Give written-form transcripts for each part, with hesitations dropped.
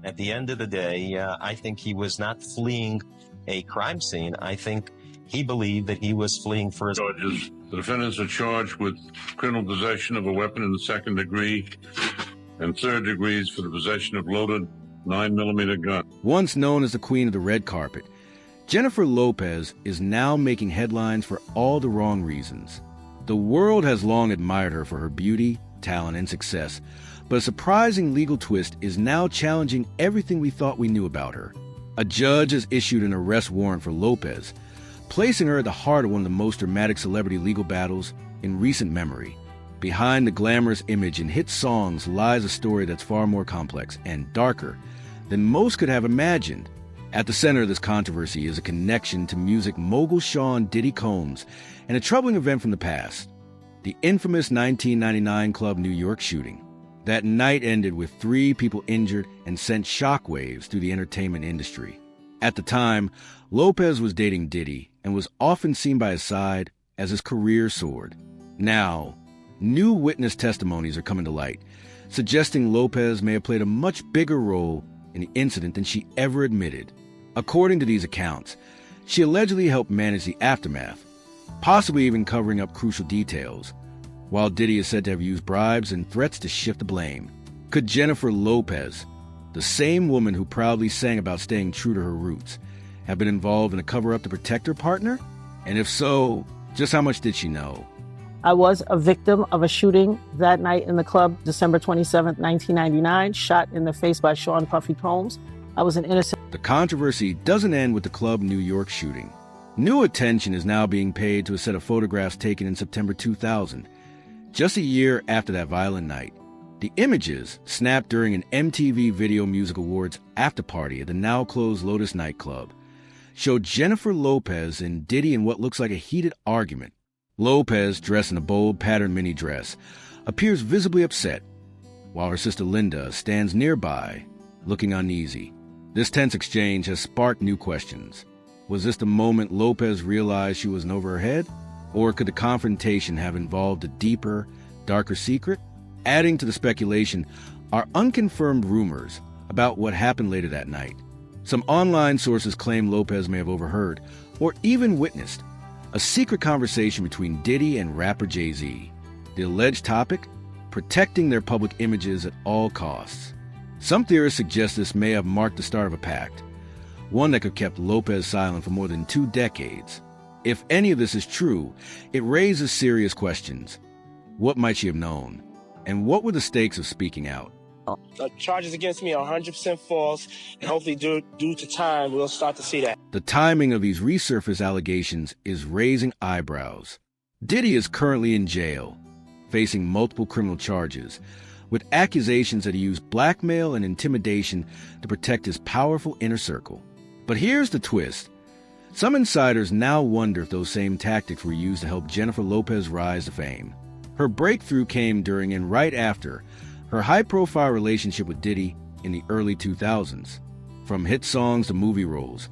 At the end of the day, I think he was not fleeing a crime scene. I think he believed that he was fleeing for his charges. The defendants are charged with criminal possession of a weapon in the second degree and third degrees for the possession of loaded 9mm gun. Once known as the queen of the red carpet, Jennifer Lopez is now making headlines for all the wrong reasons. The world has long admired her for her beauty, talent, and success, but a surprising legal twist is now challenging everything we thought we knew about her. A judge has issued an arrest warrant for Lopez, placing her at the heart of one of the most dramatic celebrity legal battles in recent memory. Behind the glamorous image and hit songs lies a story that's far more complex and darker than most could have imagined. At the center of this controversy is a connection to music mogul Sean Diddy Combs and a troubling event from the past, the infamous 1999 Club New York shooting. That night ended with 3 people injured and sent shockwaves through the entertainment industry. At the time, Lopez was dating Diddy and was often seen by his side as his career soared. Now, new witness testimonies are coming to light, suggesting Lopez may have played a much bigger role in the incident than she ever admitted. According to these accounts, she allegedly helped manage the aftermath, possibly even covering up crucial details, while Diddy is said to have used bribes and threats to shift the blame. Could Jennifer Lopez, the same woman who proudly sang about staying true to her roots, have been involved in a cover-up to protect her partner? And if so, just how much did she know? I was a victim of a shooting that night in the club, December 27th, 1999, shot in the face by Sean Puffy Combs. I was an innocent. The controversy doesn't end with the Club New York shooting. New attention is now being paid to a set of photographs taken in September 2000, just a year after that violent night. The images, snapped during an MTV Video Music Awards after-party at the now-closed Lotus nightclub, showed Jennifer Lopez and Diddy in what looks like a heated argument. Lopez, dressed in a bold patterned mini dress, appears visibly upset, while her sister Linda stands nearby, looking uneasy. This tense exchange has sparked new questions. Was this the moment Lopez realized she was in over her head? Or could the confrontation have involved a deeper, darker secret? Adding to the speculation are unconfirmed rumors about what happened later that night. Some online sources claim Lopez may have overheard, or even witnessed, a secret conversation between Diddy and rapper Jay-Z. The alleged topic? Protecting their public images at all costs. Some theorists suggest this may have marked the start of a pact, one that could have kept Lopez silent for more than 2 decades. If any of this is true, it raises serious questions. What might she have known? And what were the stakes of speaking out? The charges against me are 100% false, and hopefully due to time, we'll start to see that. The timing of these resurfaced allegations is raising eyebrows. Diddy is currently in jail, facing multiple criminal charges, with accusations that he used blackmail and intimidation to protect his powerful inner circle. But here's the twist. Some insiders now wonder if those same tactics were used to help Jennifer Lopez rise to fame. Her breakthrough came during and right after her high-profile relationship with Diddy in the early 2000s. From hit songs to movie roles,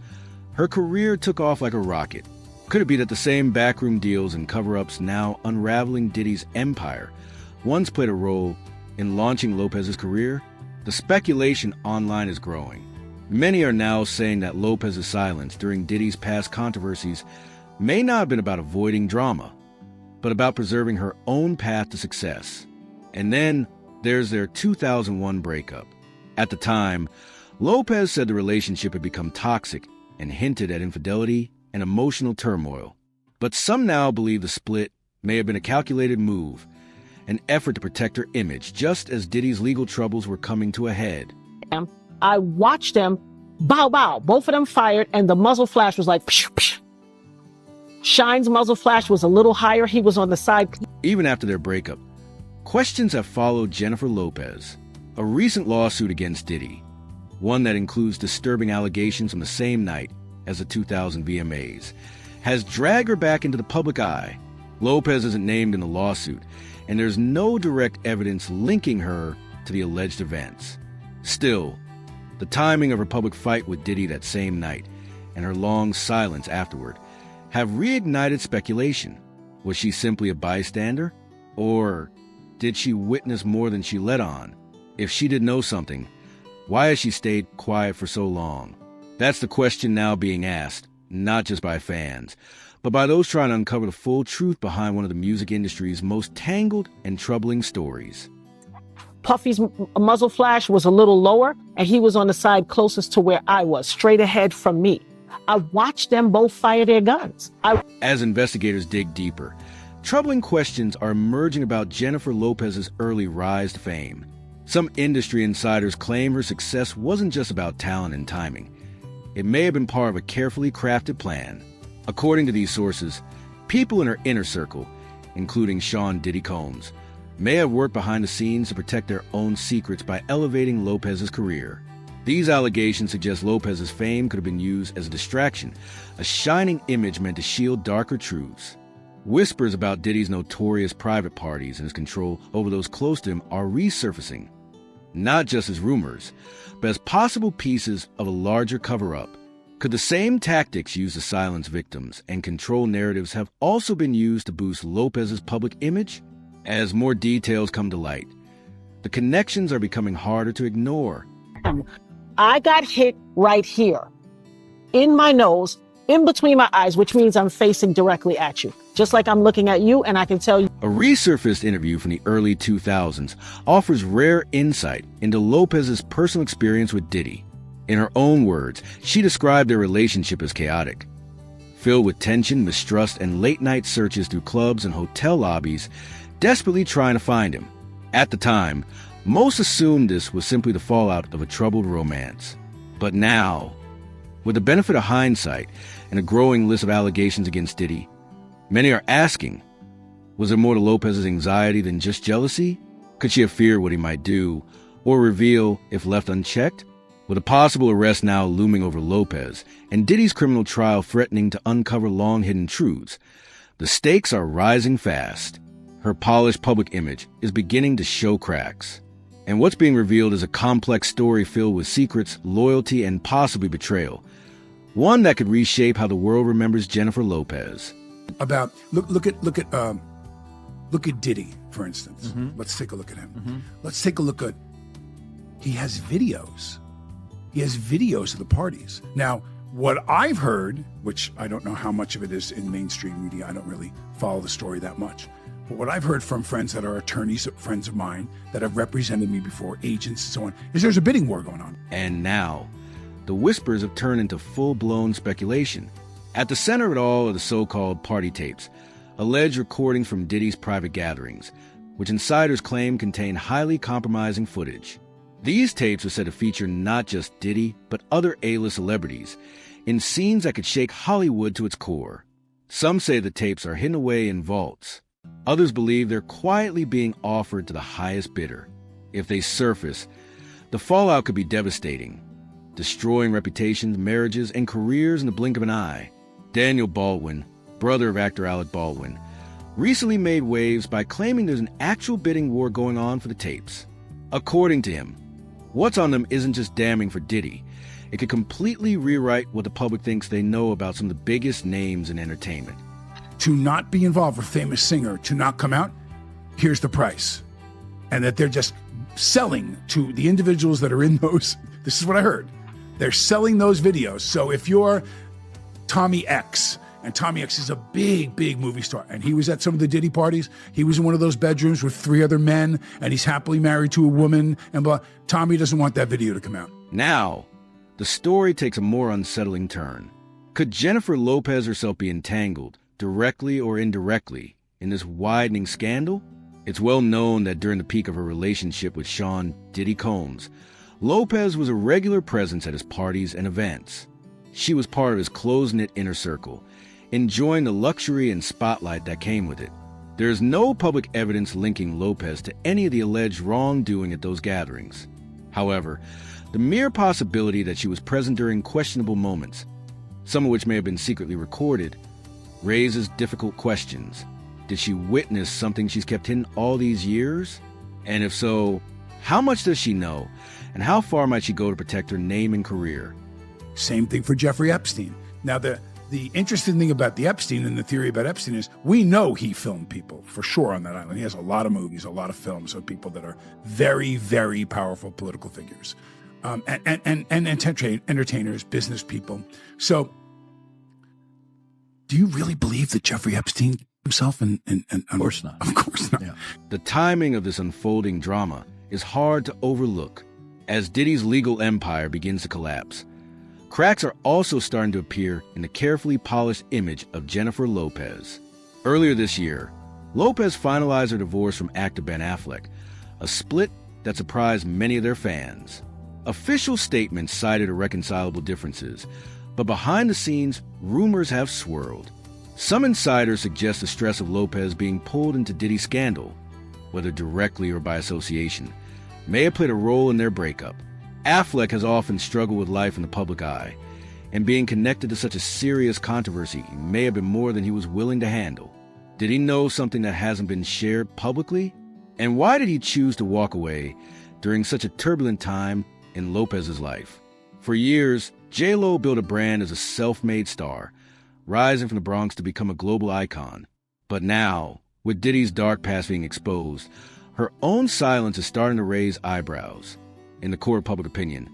her career took off like a rocket. Could it be that the same backroom deals and cover-ups now unraveling Diddy's empire once played a role in launching Lopez's career? The speculation online is growing. Many are now saying that Lopez's silence during Diddy's past controversies may not have been about avoiding drama, but about preserving her own path to success. And then there's their 2001 breakup. At the time, Lopez said the relationship had become toxic and hinted at infidelity and emotional turmoil. But some now believe the split may have been a calculated move, an effort to protect her image, just as Diddy's legal troubles were coming to a head. I watched them bow bow. Both of them fired, and the muzzle flash was like psh, psh. Shine's muzzle flash was a little higher. He was on the side. Even after their breakup, questions have followed Jennifer Lopez. A recent lawsuit against Diddy, one that includes disturbing allegations from the same night as the 2000 VMAs, has dragged her back into the public eye. Lopez isn't named in the lawsuit, and there's no direct evidence linking her to the alleged events. Still, the timing of her public fight with Diddy that same night and her long silence afterward have reignited speculation. Was she simply a bystander? Or did she witness more than she let on? If she did know something, Why has she stayed quiet for so long? That's the question now being asked, not just by fans, but by those trying to uncover the full truth behind one of the music industry's most tangled and troubling stories. Puffy's muzzle flash was a little lower, and he was on the side closest to where I was, straight ahead from me. I watched them both fire their guns. As investigators dig deeper, troubling questions are emerging about Jennifer Lopez's early rise to fame. Some industry insiders claim her success wasn't just about talent and timing. It may have been part of a carefully crafted plan. According to these sources, people in her inner circle, including Sean Diddy Combs, may have worked behind the scenes to protect their own secrets by elevating Lopez's career. These allegations suggest Lopez's fame could have been used as a distraction, a shining image meant to shield darker truths. Whispers about Diddy's notorious private parties and his control over those close to him are resurfacing, not just as rumors, but as possible pieces of a larger cover-up. Could the same tactics used to silence victims and control narratives have also been used to boost Lopez's public image? As more details come to light, the connections are becoming harder to ignore. I got hit right here, in my nose, in between my eyes, which means I'm facing directly at you, just like I'm looking at you, and I can tell you. A resurfaced interview from the early 2000s offers rare insight into Lopez's personal experience with Diddy. In her own words, she described their relationship as chaotic, filled with tension, mistrust, and late-night searches through clubs and hotel lobbies, desperately trying to find him. At the time, most assumed this was simply the fallout of a troubled romance. But now, with the benefit of hindsight and a growing list of allegations against Diddy, many are asking, was there more to Lopez's anxiety than just jealousy? Could she have feared what he might do, or reveal if left unchecked? With a possible arrest now looming over Lopez and Diddy's criminal trial threatening to uncover long-hidden truths, the stakes are rising fast. Her polished public image is beginning to show cracks. And what's being revealed is a complex story filled with secrets, loyalty, and possibly betrayal. One that could reshape how the world remembers Jennifer Lopez. Look at Diddy, for instance. Mm-hmm. Let's take a look at him. Mm-hmm. Let's take a look at, he has videos. He has videos of the parties. Now, what I've heard, which I don't know how much of it is in mainstream media, I don't really follow the story that much, but what I've heard from friends that are attorneys, friends of mine that have represented me before, agents and so on, is there's a bidding war going on. And now, the whispers have turned into full-blown speculation. At the center of it all are the so-called party tapes, alleged recordings from Diddy's private gatherings, which insiders claim contain highly compromising footage. These tapes are said to feature not just Diddy, but other A-list celebrities, in scenes that could shake Hollywood to its core. Some say the tapes are hidden away in vaults. Others believe they're quietly being offered to the highest bidder. If they surface, the fallout could be devastating, destroying reputations, marriages, and careers in the blink of an eye. Daniel Baldwin, brother of actor Alec Baldwin, recently made waves by claiming there's an actual bidding war going on for the tapes. According to him, what's on them isn't just damning for Diddy. It could completely rewrite what the public thinks they know about some of the biggest names in entertainment. To not be involved with a famous singer, to not come out, here's the price. And that they're just selling to the individuals that are in those. This is what I heard. They're selling those videos. So if you're Tommy X, and Tommy X is a big, big movie star, and he was at some of the Diddy parties, he was in one of those bedrooms with 3 other men, and he's happily married to a woman, and blah. Tommy doesn't want that video to come out. Now, the story takes a more unsettling turn. Could Jennifer Lopez herself be entangled, directly or indirectly, in this widening scandal? It's well known that during the peak of her relationship with Sean Diddy Combs, Lopez was a regular presence at his parties and events. She was part of his close-knit inner circle, enjoying the luxury and spotlight that came with it. There is no public evidence linking Lopez to any of the alleged wrongdoing at those gatherings. However, the mere possibility that she was present during questionable moments, some of which may have been secretly recorded, raises difficult questions. Did she witness something she's kept hidden all these years? And if so, how much does she know? And how far might she go to protect her name and career? Same thing for Jeffrey Epstein. Now, the interesting thing about the Epstein and the theory about Epstein is we know he filmed people for sure on that island. He has a lot of movies, a lot of films of people that are very, very powerful political figures. and entertainers, business people. So, do you really believe that Jeffrey Epstein himself? And of course not. Of course not. Yeah. The timing of this unfolding drama is hard to overlook as Diddy's legal empire begins to collapse. Cracks are also starting to appear in the carefully polished image of Jennifer Lopez. Earlier this year, Lopez finalized her divorce from actor Ben Affleck, a split that surprised many of their fans. Official statements cited irreconcilable differences, but behind the scenes, rumors have swirled. Some insiders suggest the stress of Lopez being pulled into Diddy's scandal, whether directly or by association, may have played a role in their breakup. Affleck has often struggled with life in the public eye, and being connected to such a serious controversy may have been more than he was willing to handle. Did he know something that hasn't been shared publicly? And why did he choose to walk away during such a turbulent time in Lopez's life? For years, J.Lo built a brand as a self-made star, rising from the Bronx to become a global icon. But now, with Diddy's dark past being exposed, her own silence is starting to raise eyebrows. In the court of public opinion,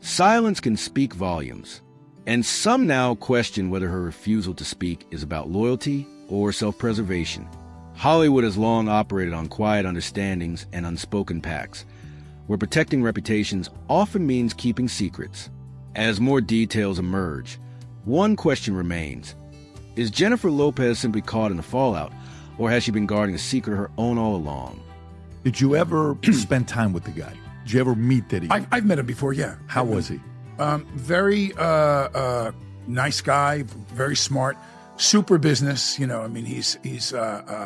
silence can speak volumes, and some now question whether her refusal to speak is about loyalty or self-preservation. Hollywood has long operated on quiet understandings and unspoken pacts, where protecting reputations often means keeping secrets. As more details emerge, one question remains. Is Jennifer Lopez simply caught in the fallout, or has she been guarding a secret of her own all along? Did you ever spend time with the guy? Did you ever meet Diddy? I've met him before, yeah. How was he? Very nice guy, very smart, super business. He's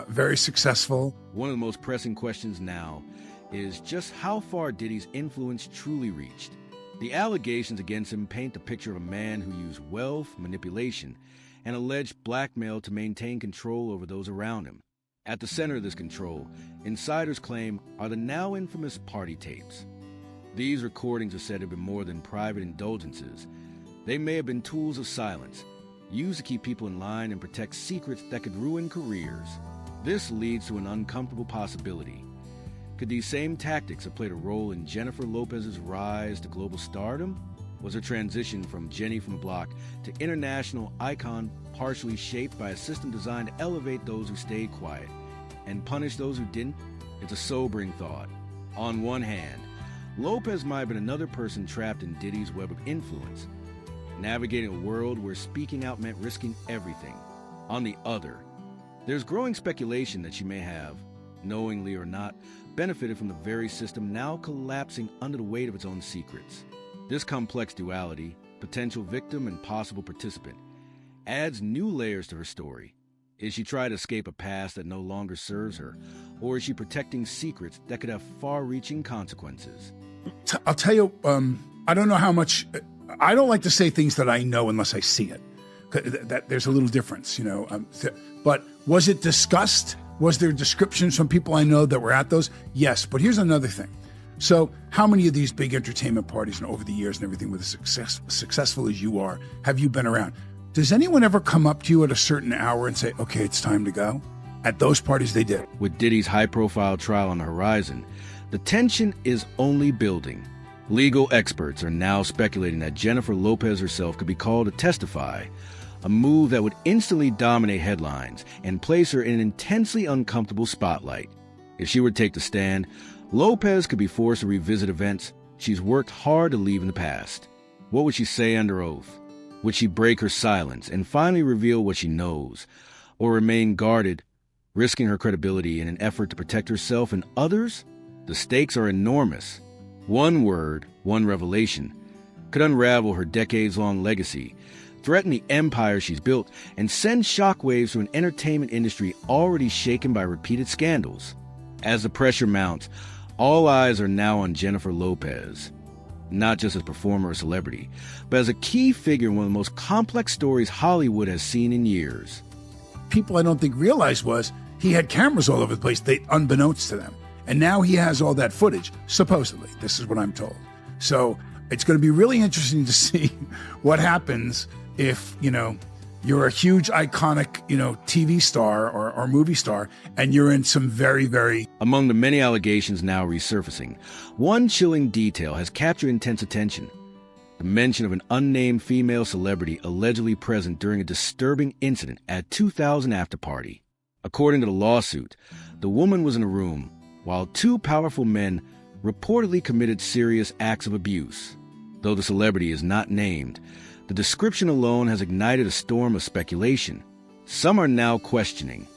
very successful. One of the most pressing questions now is just how far Diddy's influence truly reached. The allegations against him paint the picture of a man who used wealth, manipulation, and alleged blackmail to maintain control over those around him. At the center of this control, insiders claim, are the now infamous party tapes. These recordings are said to have been more than private indulgences. They may have been tools of silence, used to keep people in line and protect secrets that could ruin careers. This leads to an uncomfortable possibility. Could these same tactics have played a role in Jennifer Lopez's rise to global stardom? Was her transition from Jenny from the Block to international icon partially shaped by a system designed to elevate those who stayed quiet and punish those who didn't? It's a sobering thought. On one hand, Lopez might have been another person trapped in Diddy's web of influence, navigating a world where speaking out meant risking everything. On the other, there's growing speculation that she may have, knowingly or not, benefited from the very system now collapsing under the weight of its own secrets. This complex duality, potential victim and possible participant, adds new layers to her story. Is she trying to escape a past that no longer serves her, or is she protecting secrets that could have far-reaching consequences? I'll tell you, I don't know how much. I don't like to say things that I know unless I see it. That there's a little difference, but was it discussed? Was there descriptions from people I know that were at those? Yes, but here's another thing. So how many of these big entertainment parties and over the years and everything, with as successful as you are, have you been around? Does anyone ever come up to you at a certain hour and say, okay, it's time to go? At those parties, they did. With Diddy's high-profile trial on the horizon, the tension is only building. Legal experts are now speculating that Jennifer Lopez herself could be called to testify, a move that would instantly dominate headlines and place her in an intensely uncomfortable spotlight. If she were to take the stand, Lopez could be forced to revisit events she's worked hard to leave in the past. What would she say under oath? Would she break her silence and finally reveal what she knows, or remain guarded, risking her credibility in an effort to protect herself and others? The stakes are enormous. One word, one revelation, could unravel her decades-long legacy, threaten the empire she's built, and send shockwaves through an entertainment industry already shaken by repeated scandals. As the pressure mounts, all eyes are now on Jennifer Lopez, not just as a performer or celebrity, but as a key figure in one of the most complex stories Hollywood has seen in years. People I don't think realized was he had cameras all over the place, unbeknownst to them. And now he has all that footage, supposedly. This is what I'm told. So it's going to be really interesting to see what happens if, You're a huge, iconic, TV star or movie star, and you're in some very, very... Among the many allegations now resurfacing, one chilling detail has captured intense attention. The mention of an unnamed female celebrity allegedly present during a disturbing incident at a 2000 after party. According to the lawsuit, the woman was in a room while two powerful men reportedly committed serious acts of abuse. Though the celebrity is not named, the description alone has ignited a storm of speculation. Some are now questioning,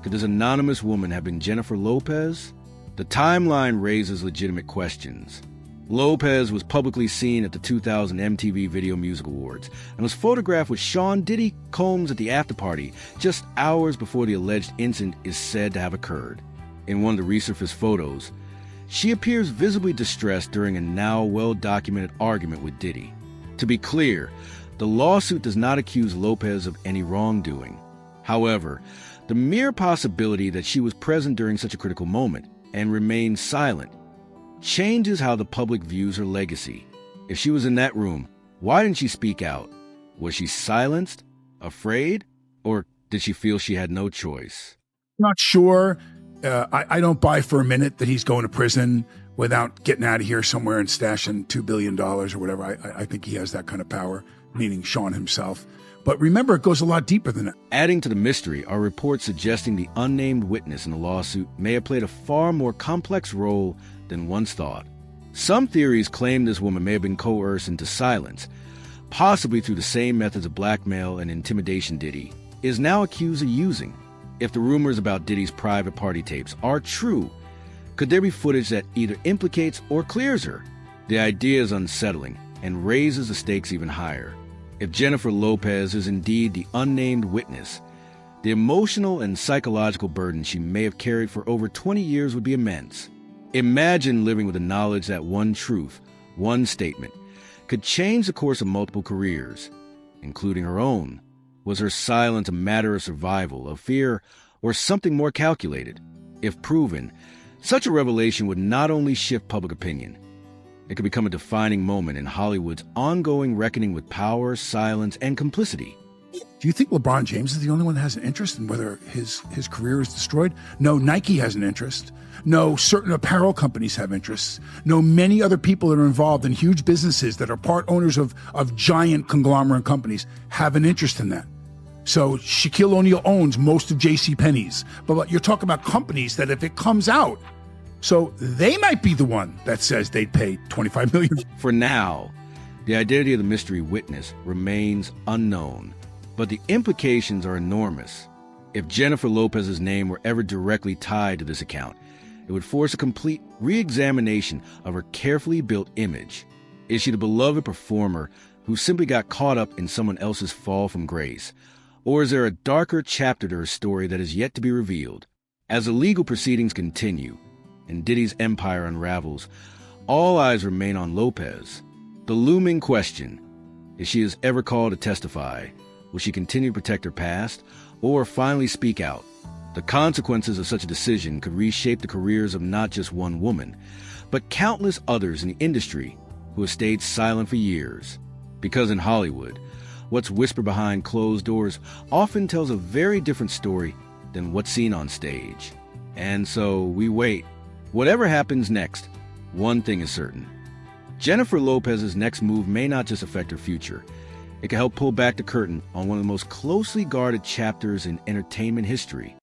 could this anonymous woman have been Jennifer Lopez? The timeline raises legitimate questions. Lopez was publicly seen at the 2000 MTV Video Music Awards and was photographed with Sean Diddy Combs at the after-party just hours before the alleged incident is said to have occurred. In one of the resurfaced photos, she appears visibly distressed during a now well-documented argument with Diddy. To be clear, the lawsuit does not accuse Lopez of any wrongdoing. However, the mere possibility that she was present during such a critical moment and remained silent changes how the public views her legacy. If she was in that room, why didn't she speak out? Was she silenced, afraid, or did she feel she had no choice? Not sure. I don't buy for a minute that he's going to prison without getting out of here somewhere and stashing $2 billion or whatever. I think he has that kind of power, meaning Sean himself. But remember, it goes a lot deeper than that. Adding to the mystery are reports suggesting the unnamed witness in the lawsuit may have played a far more complex role than once thought. Some theories claim this woman may have been coerced into silence, possibly through the same methods of blackmail and intimidation Diddy is now accused of using. If the rumors about Diddy's private party tapes are true, could there be footage that either implicates or clears her? The idea is unsettling and raises the stakes even higher. If Jennifer Lopez is indeed the unnamed witness, the emotional and psychological burden she may have carried for over 20 years would be immense. Imagine living with the knowledge that one truth, one statement, could change the course of multiple careers, including her own. Was her silence a matter of survival, of fear, or something more calculated? If proven, such a revelation would not only shift public opinion, it could become a defining moment in Hollywood's ongoing reckoning with power, silence, and complicity. Do you think LeBron James is the only one that has an interest in whether his career is destroyed? No, Nike has an interest. No, certain apparel companies have interests. No, many other people that are involved in huge businesses that are part owners of giant conglomerate companies have an interest in that. So Shaquille O'Neal owns most of JCPenney's. But you're talking about companies that if it comes out, so they might be the one that says they'd pay $25 million. For now, the identity of the mystery witness remains unknown, but the implications are enormous. If Jennifer Lopez's name were ever directly tied to this account, it would force a complete re-examination of her carefully built image. Is she the beloved performer who simply got caught up in someone else's fall from grace? Or is there a darker chapter to her story that is yet to be revealed? As the legal proceedings continue and Diddy's empire unravels, all eyes remain on Lopez. The looming question, if she is ever called to testify, will she continue to protect her past or finally speak out? The consequences of such a decision could reshape the careers of not just one woman, but countless others in the industry who have stayed silent for years. Because in Hollywood, what's whispered behind closed doors often tells a very different story than what's seen on stage. And so we wait. Whatever happens next, one thing is certain. Jennifer Lopez's next move may not just affect her future. It can help pull back the curtain on one of the most closely guarded chapters in entertainment history.